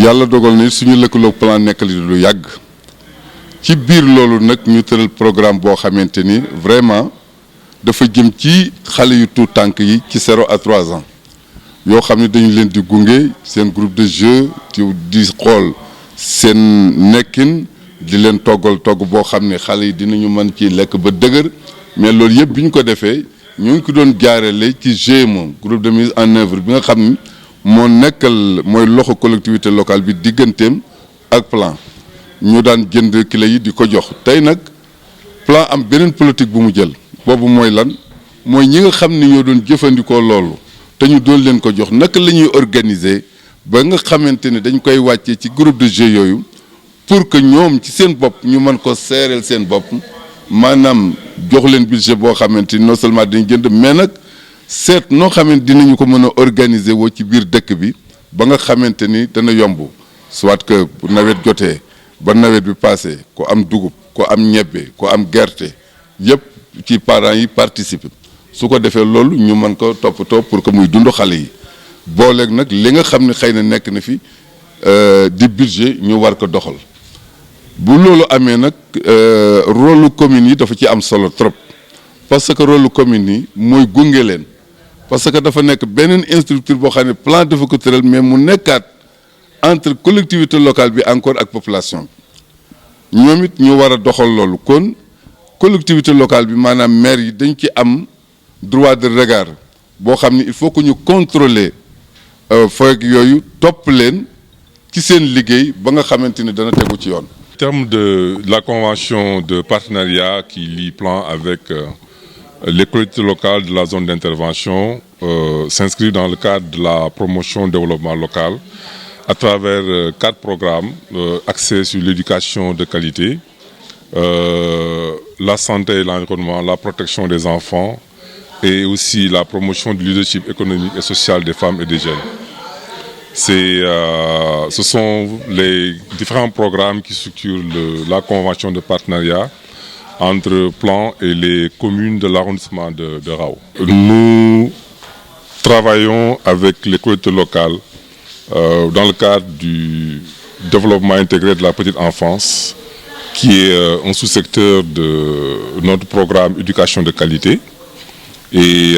yàlla dogal ni suñu lëkkaloo plan nekkal lu yàgg ci biir loolu nag ñu tëral programme boo xamante ni vraiment dafa jëm ci xale yu tuut tànk yi ci 0 à 3 ans yoo xam ne dañu leen di gunge seen groupe de jeu di xool seen nekkin di leen toggal togg boo xam ne xale yi dinañu mën ci lekk ba dëgër mais loolu yëpp bi ñu ko defee ñu ngi ko doon jaarale ci GMO groupe de mise en œuvre bi nga xam ni moo nekkal mooy loxo collectivité locale bi digganteem ak plan ñu daan jënd kilo yi di ko jox tey nag plan am beneen politique bu mu jël boobu mooy lan mooy ñi nga xam ni ñoo doon jëfandikoo loolu te ñu doon leen ko jox naka la ñuy organiser ba nga xamante ne dañ koy wàccee ci groupe de jeu yooyu pour que ñoom ci seen bopp ñu mën ko seereel seen bopp maanaam jox leen budget boo xamante ni non seulement dañ jënd mais nag seet noo xamante dinañu ko mën a organiser woo ci biir dëkk bi ba nga xamante ni dana yomb soit que bu nawet jotee ba nawet bi passé ko am dugub ko am ñebbe ko am gerte yëpp ci parents yi participer su ko defee loolu ñu mën ko toppatoo pour que muy dund xale yi booleeg nag li nga xam ne xëy na nekk na fi di budget ñu war ko doxal bu loolu amee nag rôle commune yi dafa ci am solo trop parce que rôle commune yi mooy gunge leen parce que dafa nekk beneen structure boo xam ne plan dafa ko tëral mais mu nekkaat entre collectivité locale bi encore ak population bi ñoom it ñu war a doxal loolu kon collectivité locale bi maanaam maire yi dañ ci am droit de regard boo xam ne il faut que ñu contrôler foog yooyu topp leen ci seen liggéey ba nga xamante ni dana tegu ci yoon. En termes de la convention de partenariat qui lie plan avec les collectivités locales de la zone d'intervention s'inscrit dans le cadre de la promotion du développement local à travers 4 programmes axés sur l'éducation de qualité, la santé et l'environnement, la protection des enfants et aussi la promotion du leadership économique et social des femmes et des jeunes. Ce sont les différents programmes qui structurent la convention de partenariat entre Plan et les communes de l'arrondissement de Rao. Nous travaillons avec les collectivités locales dans le cadre du développement intégré de la petite enfance, qui est un sous-secteur de notre programme éducation de qualité. Et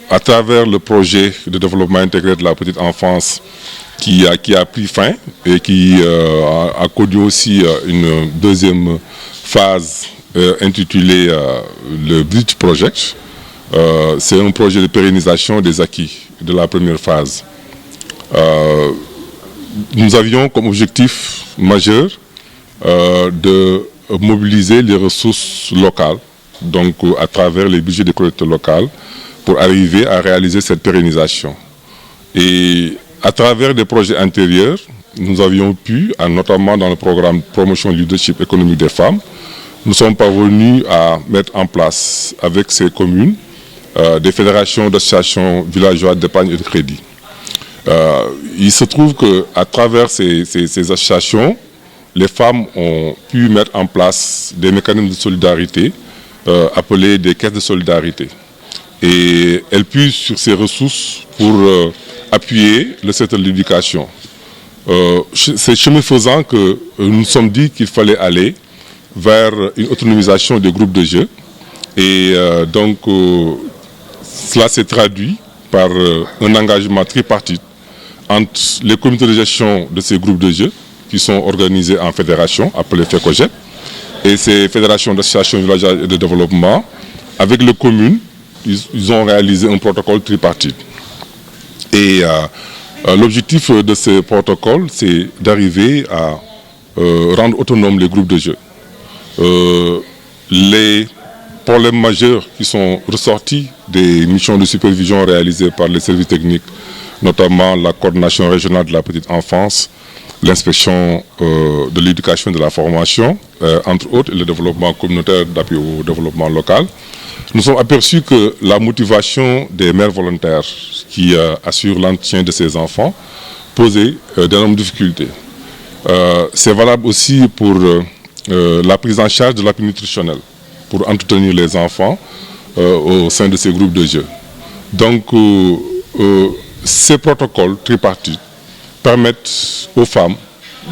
à travers le projet de développement intégré de la petite enfance qui a pris fin et qui a connu aussi une deuxième phase intitulée le Bridge Project. C'est un projet de pérennisation des acquis de la première phase. Nous avions comme objectif majeur de mobiliser les ressources locales, donc à travers les budgets des collectivités locales, pour arriver à réaliser cette pérennisation. Et à travers des projets antérieurs, nous avions pu, notamment dans le programme Promotion du leadership économique des femmes, nous sommes parvenus à mettre en place avec ces communes des fédérations d'associations villageoises d'épargne et de crédit. Il se trouve qu'à travers ces associations, les femmes ont pu mettre en place des mécanismes de solidarité appelés des caisses de solidarité. Et elles puissent sur ces ressources pour appuyer le secteur de l'éducation. C'est chemin faisant que nous nous sommes dit qu'il fallait aller vers une autonomisation des groupes de jeu. Et donc cela s'est traduit par un engagement tripartite entre les comités de gestion de ces groupes de jeu qui sont organisés en fédération, appelées FECOGEP, et ces fédérations d'associations villageoises et de développement, avec les communes. Ils ont réalisé un protocole tripartite. Et l'objectif de ce protocole, c'est d'arriver à rendre autonomes les groupes de jeu. Les problèmes majeurs qui sont ressortis des missions de supervision réalisées par les services techniques, notamment la coordination régionale de la petite enfance, l'inspection de l'éducation et de la formation, entre autres, et le développement communautaire d'appui au développement local, nous sommes aperçus que la motivation des mères volontaires qui assurent l'entretien de ces enfants posait d'énormes difficultés. C'est valable aussi pour la prise en charge de l'appui nutritionnel, pour entretenir les enfants au sein de ces groupes de jeu. Donc, ces protocoles tripartites permettent aux femmes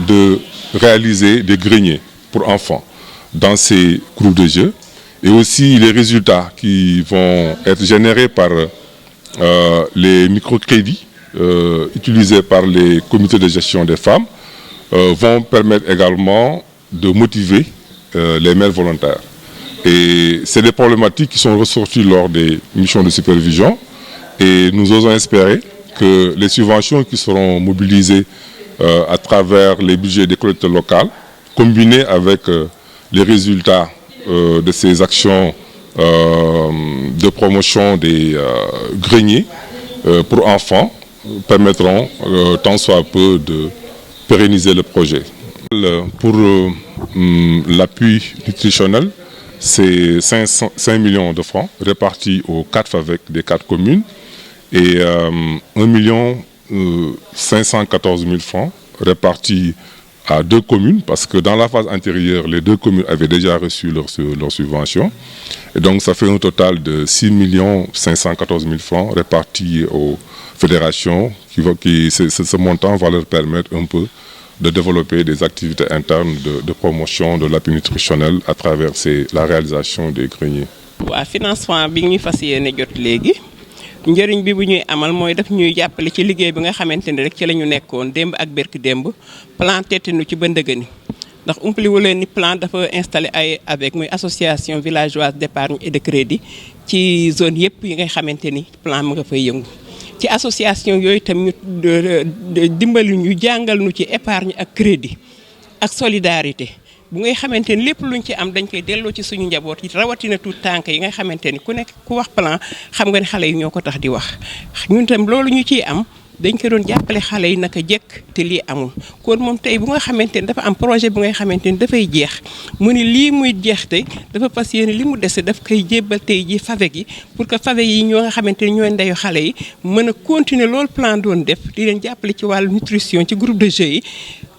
de réaliser des greniers pour enfants dans ces groupes de jeux, et aussi les résultats qui vont être générés par les microcrédits utilisés par les comités de gestion des femmes vont permettre également de motiver les mères volontaires. Et c'est des problématiques qui sont ressorties lors des missions de supervision, et nous osons espérer que les subventions qui seront mobilisées à travers les budgets des collectivités locales, combinées avec les résultats de ces actions de promotion des greniers pour enfants, permettront tant soit peu de pérenniser le projet. Pour l'appui nutritionnel, c'est 5 millions de francs répartis aux 4 FAVEC des 4 communes et 1 514 000 francs répartis à 2 communes, parce que dans la phase antérieure, les 2 communes avaient déjà reçu leur subvention. Et donc ça fait un total de 6 514 000 francs répartis aux fédérations. Ce montant va leur permettre un peu de développer des activités internes de promotion de l'appui nutritionnel à travers la réalisation des greniers. Le financement bi ñu fas yéene jot léegi njëriñ bi bu ñuy amal mooy daf ñuy jàppale ci liggéey bi nga xamante ne rek ci la ñu nekkoon démb ak berki démb plan teetinu ci ba ndëgëni ndax umpaliwu leen ni plan dafa installé ay avec muy association villageoise d'épargne et de crédit ci zone yëpp yi nga xamante ni plan mu nga fay yëngu. ci association yooyu tam ñu dimbali ñu jàngal ñu ci épargne ak crédit ak solidarité bu ngay xamante ni lépp luñ ci am dañ koy delloo ci suñu njaboot yi rawatina tout tànk yi nga xamante ni ku nekk ku wax plan xam nga ne xale yi ñoo ko tax di wax ñun tam loolu ñu ciy am dañ ko doon jàppale xale yi naka jekk te lii amul kon moom tey bu nga xamante ni dafa am projet bu ngay xamante ni dafay jeex mu ni lii muy jeex tey dafa fas yéene li mu dese daf koy jébbal tey ji FAVEC yi pour que FAVEC yi ñoo nga xamante ni ñooy ndeyu xale yi mën a continuer loolu plan doon def di leen jàppale ci wàllu nutrition ci groupe de jeu yi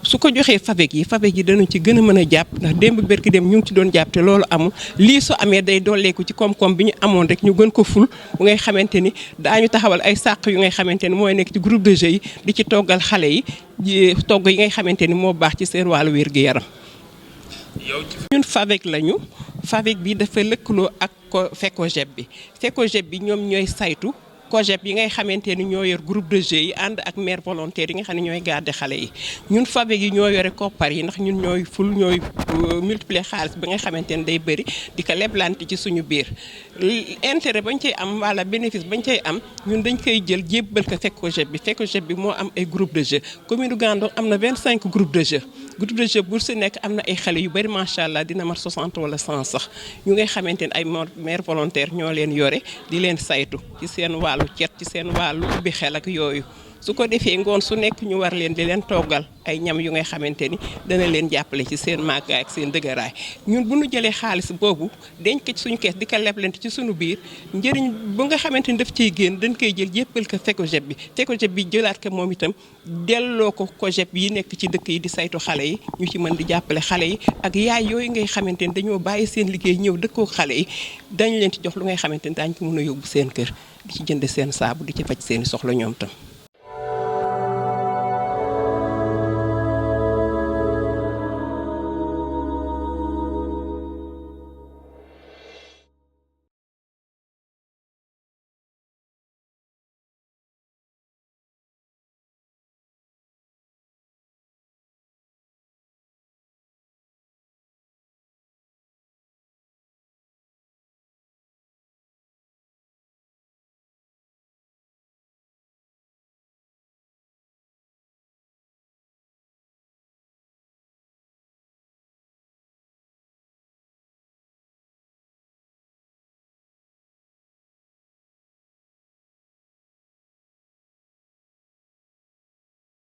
su ko joxee FAVEC yi danañ ci gën a mën a jàpp ndax démb berki dem ñu ngi ci doon jàpp te loolu amul lii su amee day dolleeku ci koom-koom bi ñu amoon rek ñu gën ko ful bu ngay xamante ni daañu taxawal ay sàq yu ngay xamante ni mooy nekk ci groupe de jeu yi di ci toggal xale yi togg yi ngay xamante ni moo baax ci seen wàllu wér-gu-yaram. ñun FAVEC lañu FAVEC bi dafa lëkkaloo ak FECOGEP bi ñoom ñooy saytu COGEP yi ngay xamante ni ñoo yor groupe de jeu yi ànd ak mère volontaire yi nga xam ne ñooy garder xale yi ñun FAVEC yi ñoo yore koppar yi ndax ñun ñooy multiplier xaalis bi nga xamante ni day bëri di ko leblante ci suñu biir intérêt bañ cay am wala bénéfice bañ cay am ñun dañ koy jël jébbal ko FECOGEP bi moo am ay groupe de jeu commune Gandon am na 25 groupe de jeu bu si nekk am na ay xale yu bëri macha allah dina mat 60 wala 100 sax ñu ngay xamante ni ay mère volontaire ñoo leen yore di leen saytu ci seen wàllu cet ci seen wàllu ubbi xel ak yooyu su ko defee ngoon su nekk ñu war leen di leen toggal ay ñam yu ngay xamante ni dana leen jàppale ci seen màggaay ak seen dëgëraay ñun bu ñu jëlee xaalis boobu denc ko ci suñu kees di ko leblante ci suñu biir njëriñ bu nga xamante ni daf ciy génn dañ koy jël jéppal ko FECOGEP bi jëlaat ko moom itam delloo ko COGEP yi nekk ci dëkk yi di saytu xale yi ñu ci mën di jàppale xale yi ak yaay yooyu ngay xamante ni dañoo bàyyi seen liggéey ñëw dëkkoo xale yi dañ leen ci jox lu ngay xamante ni daañu ko mën a yóbbu seen kër di ci jënd seen saabu di ci faj seeni soxla ñoom tam